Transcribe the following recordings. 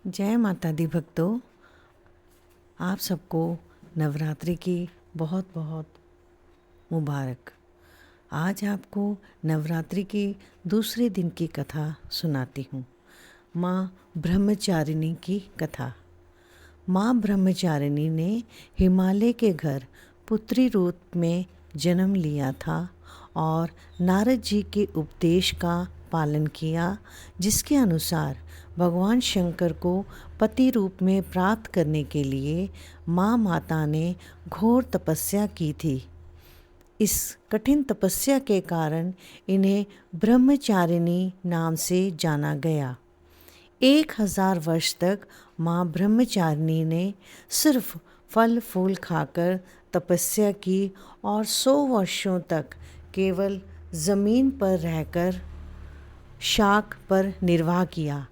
जय माता दी भक्तों, आप सबको नवरात्रि की बहुत बहुत मुबारक। आज आपको नवरात्रि के दूसरे दिन की कथा सुनाती हूँ। माँ ब्रह्मचारिणी की कथा। माँ ब्रह्मचारिणी ने हिमालय के घर पुत्री रूप में जन्म लिया था और नारद जी के उपदेश का पालन किया, जिसके अनुसार भगवान शंकर को पति रूप में प्राप्त करने के लिए माँ माता ने घोर तपस्या की थी। इस कठिन तपस्या के कारण इन्हें ब्रह्मचारिणी नाम से जाना गया। 1000 वर्ष तक माँ ब्रह्मचारिणी ने सिर्फ फल फूल खाकर तपस्या की और 100 वर्षों तक केवल ज़मीन पर रहकर शाक पर निर्वाह किया।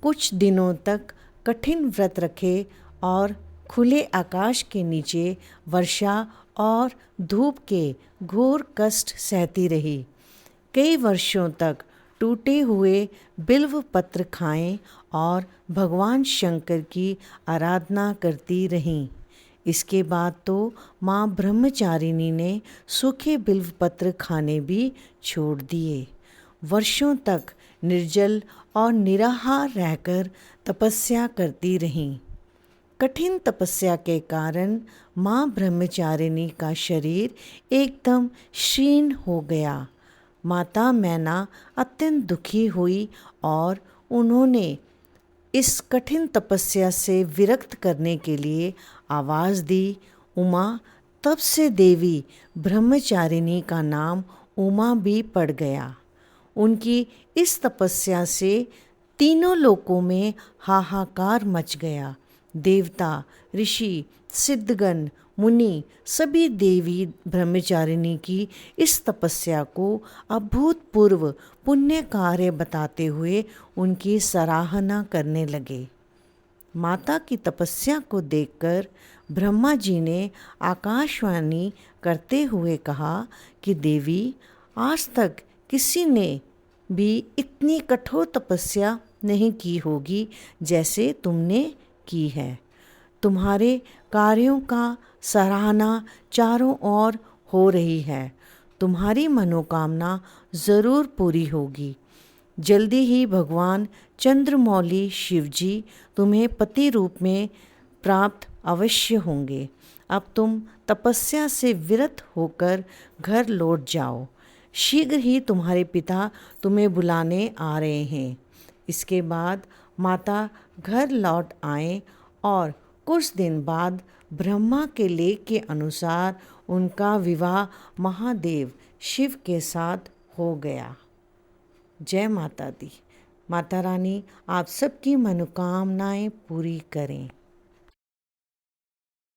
कुछ दिनों तक कठिन व्रत रखे और खुले आकाश के नीचे वर्षा और धूप के घोर कष्ट सहती रही। कई वर्षों तक टूटे हुए बिल्व पत्र खाएं और भगवान शंकर की आराधना करती रहीं। इसके बाद तो माँ ब्रह्मचारिणी ने सूखे बिल्व पत्र खाने भी छोड़ दिए। वर्षों तक निर्जल और निराहार रहकर तपस्या करती रहीं। कठिन तपस्या के कारण माँ ब्रह्मचारिणी का शरीर एकदम क्षीण हो गया। माता मैना अत्यंत दुखी हुई और उन्होंने इस कठिन तपस्या से विरक्त करने के लिए आवाज़ दी, उमा। तब से देवी ब्रह्मचारिणी का नाम उमा भी पड़ गया। उनकी इस तपस्या से तीनों लोकों में हाहाकार मच गया। देवता, ऋषि, सिद्धगण, मुनि सभी देवी ब्रह्मचारिणी की इस तपस्या को अभूतपूर्व पुण्य कार्य बताते हुए उनकी सराहना करने लगे। माता की तपस्या को देखकर ब्रह्मा जी ने आकाशवाणी करते हुए कहा कि देवी, आज तक किसी ने भी इतनी कठोर तपस्या नहीं की होगी जैसे तुमने की है। तुम्हारे कार्यों का सराहना चारों ओर हो रही है। तुम्हारी मनोकामना ज़रूर पूरी होगी। जल्दी ही भगवान चंद्रमौली शिवजी तुम्हें पति रूप में प्राप्त अवश्य होंगे। अब तुम तपस्या से विरत होकर घर लौट जाओ। शीघ्र ही तुम्हारे पिता तुम्हें बुलाने आ रहे हैं। इसके बाद माता घर लौट आए और कुछ दिन बाद ब्रह्मा के लेख के अनुसार उनका विवाह महादेव शिव के साथ हो गया। जय माता दी। माता रानी आप सबकी मनोकामनाएं पूरी करें।